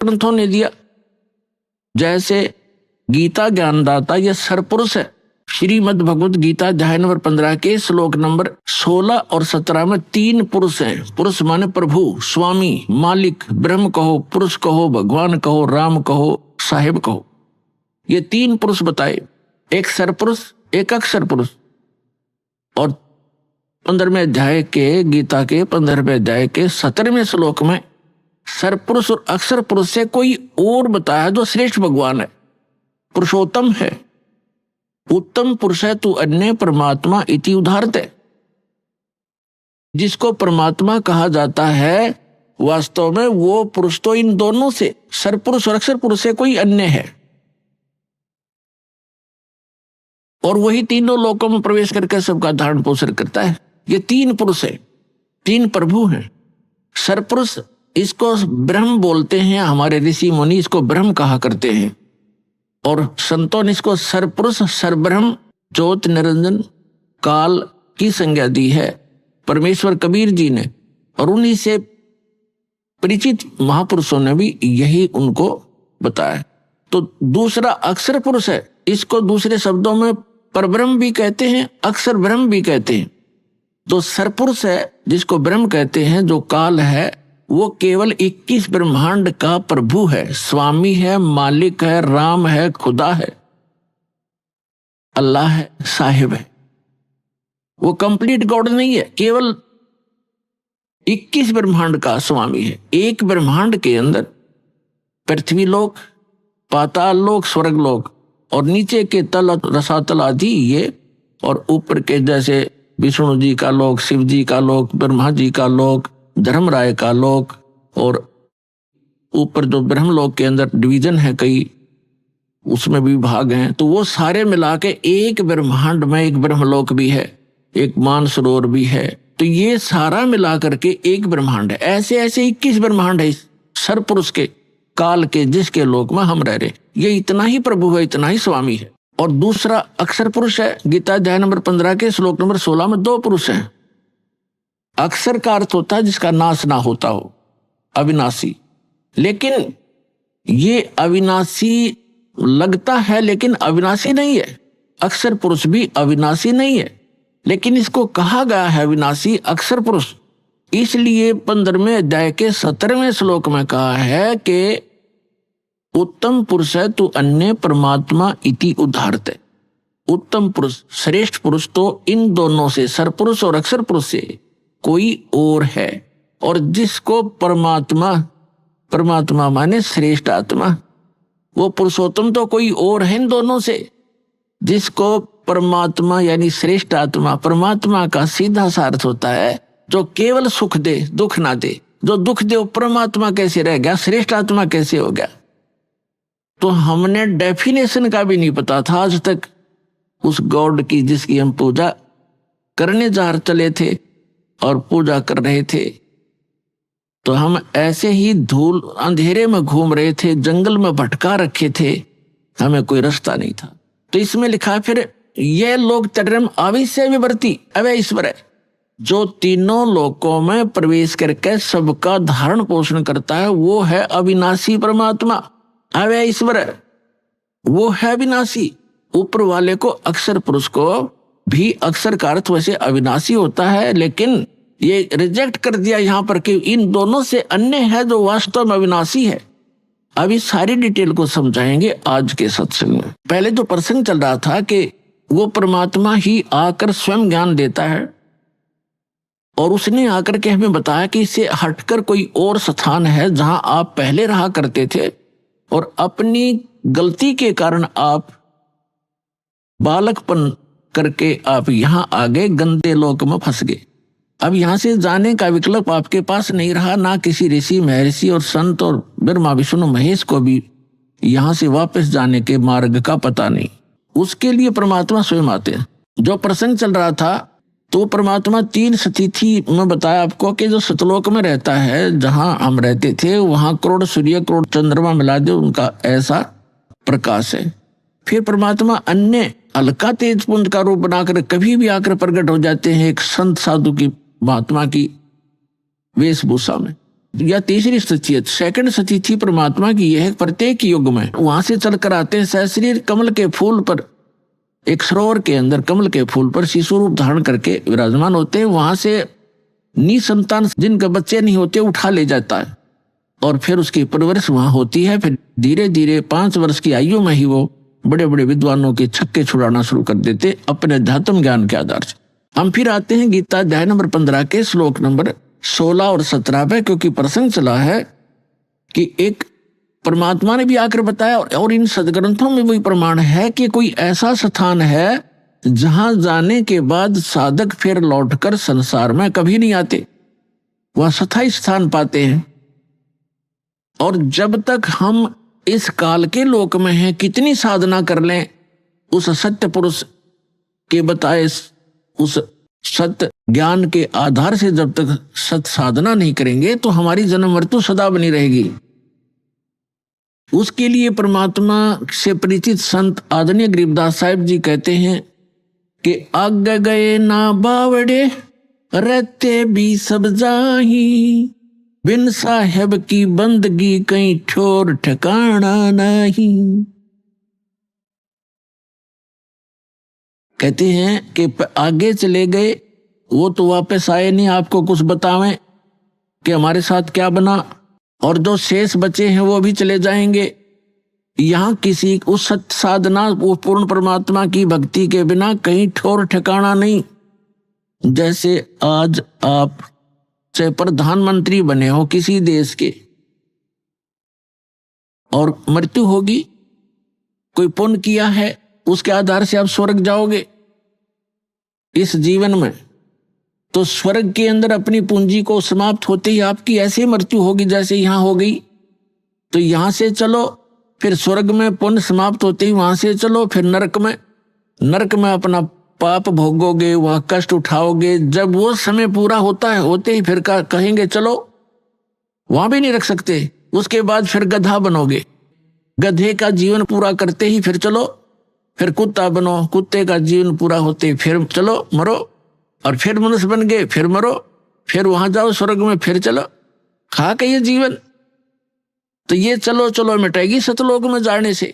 ग्रंथों ने दिया। जैसे गीता ज्ञानदाता यह सरपुरुष है। श्रीमद् भगवत गीता अध्याय नंबर 15 के श्लोक नंबर 16 और 17 में 3 पुरुष हैं। पुरुष माने प्रभु, स्वामी, मालिक, ब्रह्म कहो, पुरुष कहो, भगवान कहो, राम कहो, साहिब कहो। ये 3 पुरुष बताए, एक सरपुरुष, एक अक्षर पुरुष। और 15वें अध्याय के गीता के 15वें अध्याय के 17वें श्लोक में सरपुरुष और अक्षर पुरुष से कोई और बताया जो श्रेष्ठ भगवान है, पुरुषोत्तम है। उत्तम पुरुष है तू अन्य परमात्मा इति उदाहरते। जिसको परमात्मा कहा जाता है वास्तव में वो पुरुष तो इन दोनों से, सरपुरुष और अक्षर पुरुष से कोई अन्य है। और वही तीनों लोकों में प्रवेश करके सबका धारण पोषण करता है। ये 3 पुरुष है, 3 प्रभु हैं। सरपुरुष इसको ब्रह्म बोलते हैं, हमारे ऋषि मुनि इसको ब्रह्म कहा करते हैं। और संतों ने इसको सरपुरुष, सरब्रह्म, ज्योत निरंजन, काल की संज्ञा दी है परमेश्वर कबीर जी ने। और उन्हीं से परिचित महापुरुषों ने भी यही उनको बताया। तो दूसरा अक्षर पुरुष है, इसको दूसरे शब्दों में परब्रह्म भी कहते हैं, अक्षर ब्रह्म भी कहते हैं। जो सरपुरुष है जिसको ब्रह्म कहते हैं, जो काल है, वो केवल 21 ब्रह्मांड का प्रभु है, स्वामी है, मालिक है, राम है, खुदा है, अल्लाह है, साहिब है। वो कंप्लीट गॉड नहीं है, केवल 21 ब्रह्मांड का स्वामी है। एक ब्रह्मांड के अंदर पृथ्वी लोक, पाताल लोक, स्वर्ग लोक, और नीचे के तल रसातल आदि ये, और ऊपर के जैसे विष्णु जी का लोक, शिव जी का लोक, ब्रह्मा जी का लोक, धर्मराय का लोक, और ऊपर जो ब्रह्मलोक के अंदर डिवीजन है कई, उसमें भी भाग हैं। तो वो सारे मिला के एक ब्रह्मांड में एक ब्रह्मलोक भी है, एक मानसरोवर भी है। तो ये सारा मिला करके एक ब्रह्मांड है। ऐसे ऐसे 21 ब्रह्मांड है सरपुरुष के, काल के, जिसके लोक में हम रह रहे। ये इतना ही प्रभु है, इतना ही स्वामी है। और दूसरा अक्षर पुरुष है। गीता अध्याय नंबर 15 के श्लोक नंबर 16 में 2 पुरुष हैं। अक्षर का अर्थ होता है जिसका नाश ना होता हो, अविनाशी। लेकिन ये अविनाशी लगता है लेकिन अविनाशी नहीं है। अक्षर पुरुष भी अविनाशी नहीं है, लेकिन इसको कहा गया है अविनाशी अक्षर पुरुष। इसलिए 15वें अध्याय के 17वें श्लोक में कहा है कि उत्तम पुरुष है तू अन्य परमात्मा इति उदाहरते। उत्तम पुरुष, श्रेष्ठ पुरुष तो इन दोनों से, सरपुरुष और अक्षर पुरुष से कोई और है। और जिसको परमात्मा, परमात्मा माने श्रेष्ठ आत्मा, वो पुरुषोत्तम तो कोई और है इन दोनों से। जिसको परमात्मा यानी श्रेष्ठ आत्मा, परमात्मा का सीधा सा अर्थ होता है जो केवल सुख दे, दुख ना दे। जो दुख दे वो परमात्मा कैसे रह गया, श्रेष्ठ आत्मा कैसे हो गया? तो हमने डेफिनेशन का भी नहीं पता था आज तक उस गॉड की जिसकी हम पूजा करने जा चले थे और पूजा कर रहे थे। तो हम ऐसे ही धूल अंधेरे में घूम रहे थे, जंगल में भटका रखे थे, हमें कोई रास्ता नहीं था। तो इसमें लिखा फिर ये लोग तर्रम आविश्य विवर्ती अवय ईश्वर है, जो तीनों लोकों में प्रवेश करके सबका धारण पोषण करता है, वो है अविनाशी परमात्मा, अवय ईश्वर है, वो है अविनाशी। ऊपर वाले को अक्षर पुरुष को भी अक्षर का अर्थ वैसे अविनाशी होता है, लेकिन ये रिजेक्ट कर दिया यहाँ पर कि इन दोनों से अन्य है जो वास्तव में अविनाशी है। अभी सारी डिटेल को समझाएंगे आज के सत्संग में। पहले जो प्रसंग चल रहा था कि वो परमात्मा ही आकर स्वयं ज्ञान देता है, और उसने आकर के हमें बताया कि इससे हटकर कोई और स्थान है जहां आप पहले रहा करते थे, और अपनी गलती के कारण आप बालकपन करके आप यहां आ गए, गंदे लोक में फंस गए। अब यहां से जाने का विकल्प आपके पास नहीं रहा, ना किसी ऋषि, महर्षि और संत और ब्रह्मा विष्णु महेश को भी यहां से वापस जाने के मार्ग का पता नहीं। उसके लिए परमात्मा स्वयं आते हैं। जो प्रसंग चल रहा था तो परमात्मा 3 स्थिति में बताया आपको कि जो सतलोक में रहता है, जहां हम रहते थे, वहां करोड़ सूर्य करोड़ चंद्रमा मिला दे उनका ऐसा प्रकाश है। फिर परमात्मा अन्य हल्का तेज पुंज का रूप बनाकर कभी भी आकर प्रकट हो जाते हैं, एक संत साधु की महात्मा की वेशभूषा में। या तीसरी स्थिति, सेकंड स्थिति परमात्मा की यह प्रत्येक युग में वहां से चलकर आते हैं सहस्रीर कमल के फूल पर, एक सरोवर के अंदर कमल के फूल पर शिशु रूप धारण करके विराजमान होते हैं। वहां से निसंतान जिनके बच्चे नहीं होते उठा ले जाता है और फिर उसकी परवरिश वहां होती है। फिर धीरे धीरे 5 वर्ष की आयु में ही वो बड़े बड़े विद्वानों के छक्के छुड़ाना शुरू कर देते अपने अध्यात्म ज्ञान के आधार से। हम फिर आते हैं गीता अध्याय नंबर 15 के श्लोक नंबर 16 और 17 पे, क्योंकि प्रसंग चला है कि एक परमात्मा ने भी आकर बताया और इन सदग्रंथों में वही प्रमाण है कि कोई ऐसा स्थान है जहां जाने के बाद साधक फिर लौटकर संसार में कभी नहीं आते, वह स्थायी स्थान पाते हैं। और जब तक हम इस काल के लोक में हैं, कितनी साधना कर लें, उस सत्य पुरुष के बताए उस सत्य ज्ञान के आधार से जब तक सत्य साधना नहीं करेंगे तो हमारी जन्म मृत्यु सदा बनी रहेगी। उसके लिए परमात्मा से परिचित संत आदरणीय गरीबदास साहिब जी कहते हैं कि आगे गए ना बावड़े रहते भी सब जाही, बिन साहेब की बंदगी कहीं ठोर ठिकाना नहीं। कहते हैं कि आगे चले गए वो तो वापस आए नहीं आपको कुछ बतावें कि हमारे साथ क्या बना, और जो शेष बचे हैं वो भी चले जाएंगे। यहाँ किसी उस सत्य साधना वो पूर्ण परमात्मा की भक्ति के बिना कहीं ठोर ठिकाना नहीं। जैसे आज आप चाहे प्रधानमंत्री बने हो किसी देश के और मृत्यु होगी, कोई पुण्य किया है उसके आधार से आप स्वर्ग जाओगे इस जीवन में, तो स्वर्ग के अंदर अपनी पूंजी को समाप्त होते ही आपकी ऐसी मृत्यु होगी जैसे यहां हो गई। तो यहां से चलो फिर स्वर्ग में पुण्य समाप्त होते ही वहां से चलो फिर नरक में अपना पाप भोगोगे, वहां कष्ट उठाओगे। जब वो समय पूरा होता है होते ही फिर कहेंगे चलो, वहां भी नहीं रख सकते। उसके बाद फिर गधा बनोगे, गधे का जीवन पूरा करते ही फिर चलो फिर कुत्ता बनो, कुत्ते का जीवन पूरा होते फिर चलो मरो, और फिर मनुष्य बन गए फिर मरो, फिर वहां जाओ स्वर्ग में फिर चलो, खा के ये जीवन। तो ये चलो चलो मिटेगी सतलोक में जाने से।